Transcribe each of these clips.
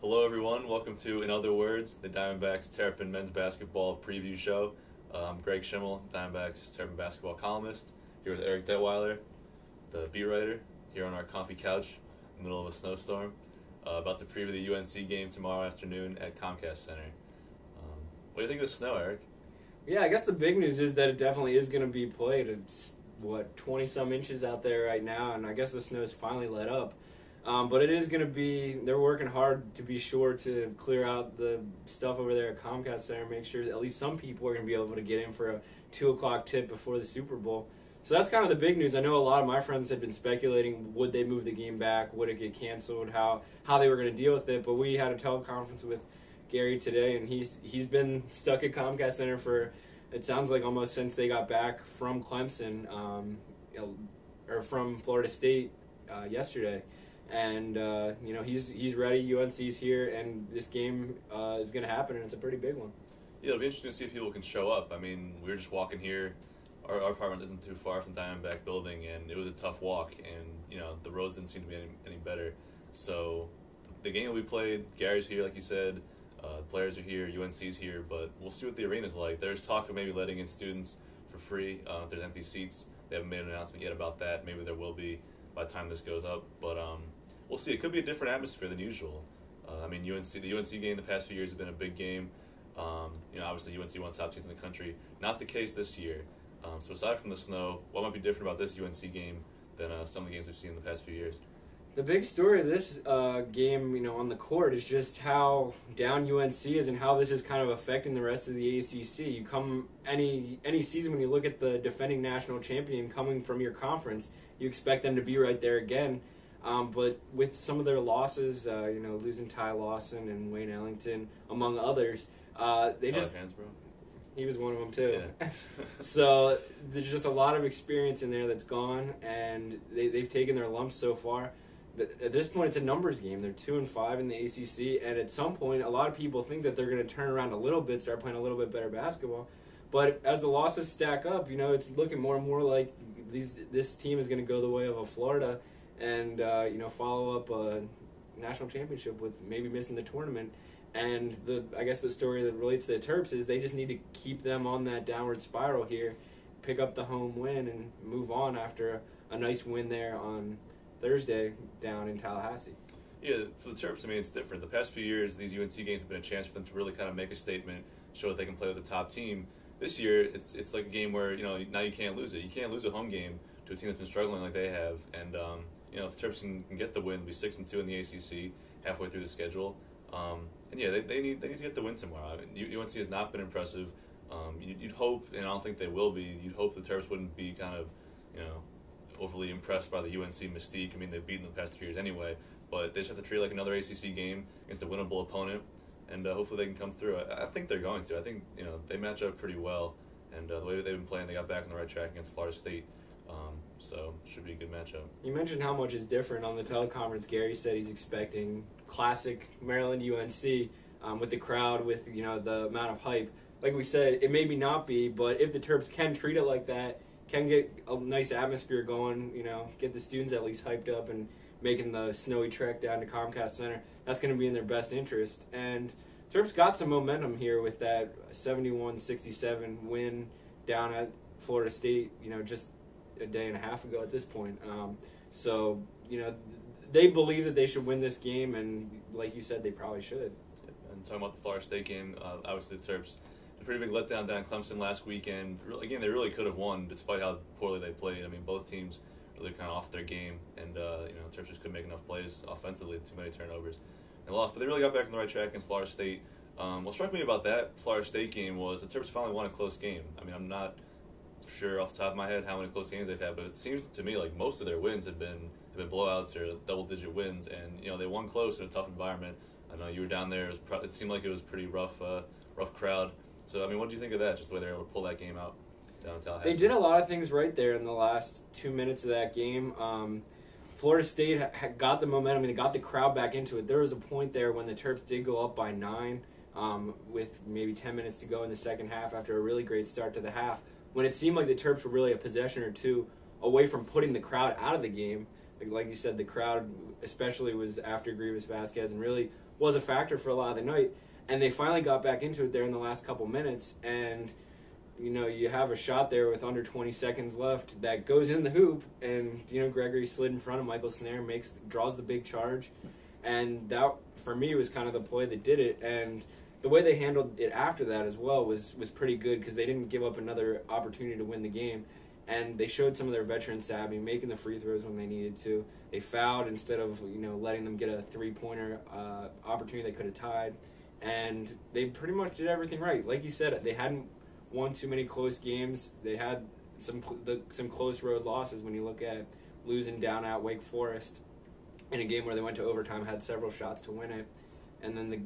Hello, everyone. Welcome to In Other Words, the Diamondbacks Terps men's basketball preview show. I'm Greg Schimmel, Diamondbacks Terps basketball columnist, here with Eric Detweiler, the beat writer, here on our comfy couch in the middle of a snowstorm, about to preview the UNC game tomorrow afternoon at Comcast Center. What do you think of the snow, Eric? Yeah, I guess the big news is that it definitely is going to be played. It's, 20-some inches out there right now, and I guess the snow's finally let up. But it is going to be, they're working hard to be sure to clear out the stuff over there at Comcast Center, make sure that at least some people are going to be able to get in for a 2 o'clock tip before the Super Bowl. So that's kind of the big news. I know a lot of my friends had been speculating, would they move the game back, would it get canceled, how they were going to deal with it. But we had a teleconference with Gary today, and he's been stuck at Comcast Center for, it sounds like, almost since they got back from Clemson, or from Florida State yesterday. And, he's ready. UNC's here, and this game is going to happen, and it's a pretty big one. Yeah, it'll be interesting to see if people can show up. I mean, we were just walking here. Our apartment isn't too far from Diamondback building, and it was a tough walk, and, the roads didn't seem to be any better. So the game will be played. Gary's here, like you said. Players are here. UNC's here, but we'll see what the arena's like. There's talk of maybe letting in students for free if there's empty seats. They haven't made an announcement yet about that. Maybe there will be by the time this goes up, but we'll see. It could be a different atmosphere than usual. The UNC game the past few years has been a big game. Obviously UNC one of the top teams in the country. Not the case this year. So aside from the snow, what might be different about this UNC game than some of the games we've seen in the past few years? The big story of this game, on the court is just how down UNC is and how this is kind of affecting the rest of the ACC. You come any season when you look at the defending national champion coming from your conference, you expect them to be right there again. But with some of their losses, losing Ty Lawson and Wayne Ellington, among others, they just... He was one of them, too. Yeah. So there's just a lot of experience in there that's gone, and they've taken their lumps so far. But at this point, it's a numbers game. They're 2-5 in the ACC, and at some point, a lot of people think that they're going to turn around a little bit, start playing a little bit better basketball. But as the losses stack up, it's looking more and more like this team is going to go the way of a Florida and, follow up a national championship with maybe missing the tournament. And I guess the story that relates to the Terps is they just need to keep them on that downward spiral here, pick up the home win, and move on after a nice win there on Thursday down in Tallahassee. Yeah, for the Terps, it's different. The past few years, these UNC games have been a chance for them to really kind of make a statement, show that they can play with the top team. This year, it's like a game where, now you can't lose it. You can't lose a home game to a team that's been struggling like they have. And, if the Terps can get the win, they'll be 6-2 in the ACC halfway through the schedule. They need to get the win tomorrow. UNC has not been impressive. You'd hope, and I don't think they will be, you'd hope the Terps wouldn't be kind of, overly impressed by the UNC mystique. They've beaten the past 2 years anyway, but they just have to treat it like another ACC game against a winnable opponent, and hopefully they can come through. I think they're going to. I think, they match up pretty well, and the way that they've been playing, they got back on the right track against Florida State. So should be a good matchup. You mentioned how much is different on the teleconference. Gary said he's expecting classic Maryland UNC with the crowd, with the amount of hype. Like we said, it maybe not be, but if the Terps can treat it like that, can get a nice atmosphere going, get the students at least hyped up and making the snowy trek down to Comcast Center, that's going to be in their best interest. And Terps got some momentum here with that 71-67 win down at Florida State, just a day and a half ago at this point. So they believe that they should win this game, and like you said, they probably should. And talking about the Florida State game, obviously the Terps, a pretty big letdown down in Clemson last weekend. Again, they really could have won despite how poorly they played. Both teams really kind of off their game, and the Terps just couldn't make enough plays offensively, too many turnovers, and lost. But they really got back on the right track against Florida State. What struck me about that Florida State game was the Terps finally won a close game. I'm not sure off the top of my head how many close games they've had, but it seems to me like most of their wins have been blowouts or double-digit wins, and they won close in a tough environment. I know you were down there. It seemed like it was pretty rough crowd. So what did you think of that? Just the way they were able to pull that game out down in Tallahassee. They did a lot of things right there in the last 2 minutes of that game. Florida State got the momentum. They got the crowd back into it. There was a point there when the Terps did go up by 9 with maybe 10 minutes to go in the second half after a really great start to the half, when it seemed like the Terps were really a possession or two away from putting the crowd out of the game. like you said, the crowd especially was after Grievous Vasquez and really was a factor for a lot of the night. And they finally got back into it there in the last couple minutes. And, you have a shot there with under 20 seconds left that goes in the hoop. And, Gregory slid in front of Michael Snare, draws the big charge. And that, for me, was kind of the play that did it. And the way they handled it after that as well was pretty good because they didn't give up another opportunity to win the game. And they showed some of their veteran savvy, making the free throws when they needed to. They fouled instead of, letting them get a three-pointer opportunity they could have tied. And they pretty much did everything right. Like you said, they hadn't won too many close games. They had some close road losses when you look at losing down at Wake Forest in a game where they went to overtime, had several shots to win it. And then the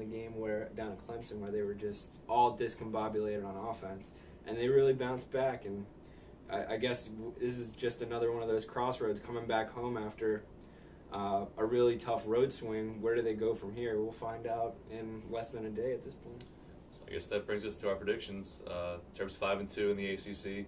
game down at Clemson where they were just all discombobulated on offense. And they really bounced back, and I guess this is just another one of those crossroads coming back home after a really tough road swing. Where do they go from here? We'll find out in less than a day at this point. So I guess that brings us to our predictions. Terps 5-2 in the ACC,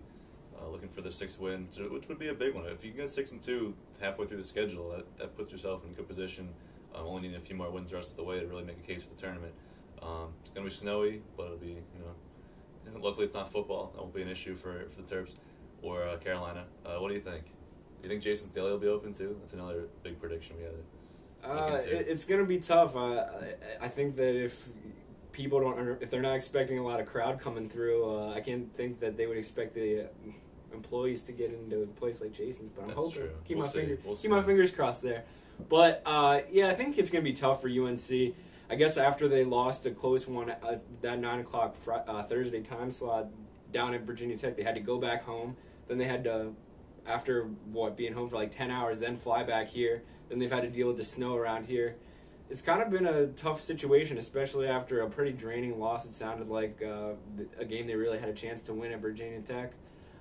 looking for the 6th win, which would be a big one. If you can get 6-2 halfway through the schedule, that puts yourself in a good position. Only needing a few more wins the rest of the way to really make a case for the tournament. It's going to be snowy, but it'll be, luckily it's not football. That won't be an issue for the Terps or Carolina. What do you think? Do you think Jason Daly will be open too? That's another big prediction we had. It's going to be tough. I think that if people if they're not expecting a lot of crowd coming through, I can't think that they would expect the employees to get into a place like Jason's. But I'm hoping. True. Keep my fingers crossed there. But, I think it's going to be tough for UNC. I guess after they lost a close one that 9 o'clock Thursday time slot down at Virginia Tech, they had to go back home. Then they had to, after being home for like 10 hours, then fly back here. Then they've had to deal with the snow around here. It's kind of been a tough situation, especially after a pretty draining loss. It sounded like a game they really had a chance to win at Virginia Tech.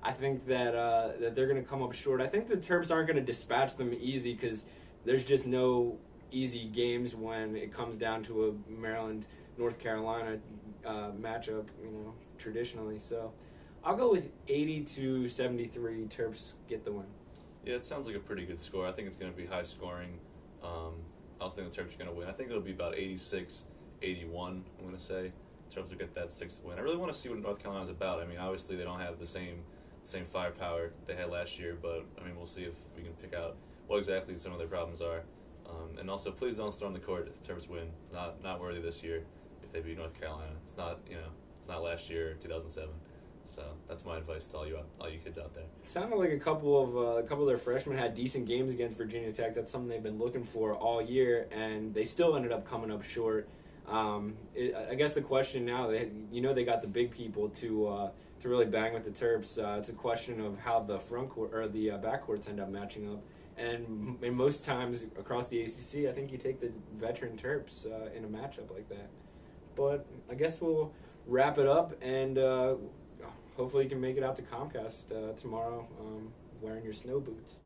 I think that they're going to come up short. I think the Terps aren't going to dispatch them easy because there's just no easy games when it comes down to a Maryland-North Carolina matchup, traditionally. So I'll go with 80-73. Terps get the win. Yeah, it sounds like a pretty good score. I think it's going to be high scoring. I also think the Terps are going to win. I think it'll be about 86-81, I'm going to say. Terps will get that 6th win. I really want to see what North Carolina's about. I mean, obviously they don't have the same firepower they had last year, but, we'll see if we can pick out what exactly some of their problems are. And also, please don't storm the court if the Terps win. Not worthy this year if they beat North Carolina. It's not last year, 2007. So that's my advice to all you kids out there. It sounded like a couple of their freshmen had decent games against Virginia Tech. That's something they've been looking for all year, and they still ended up coming up short. I guess the question now, they got the big people to really bang with the Terps. It's a question of how the front court or the backcourts end up matching up. And most times across the ACC, I think you take the veteran Terps in a matchup like that. But I guess we'll wrap it up, and hopefully you can make it out to Comcast tomorrow wearing your snow boots.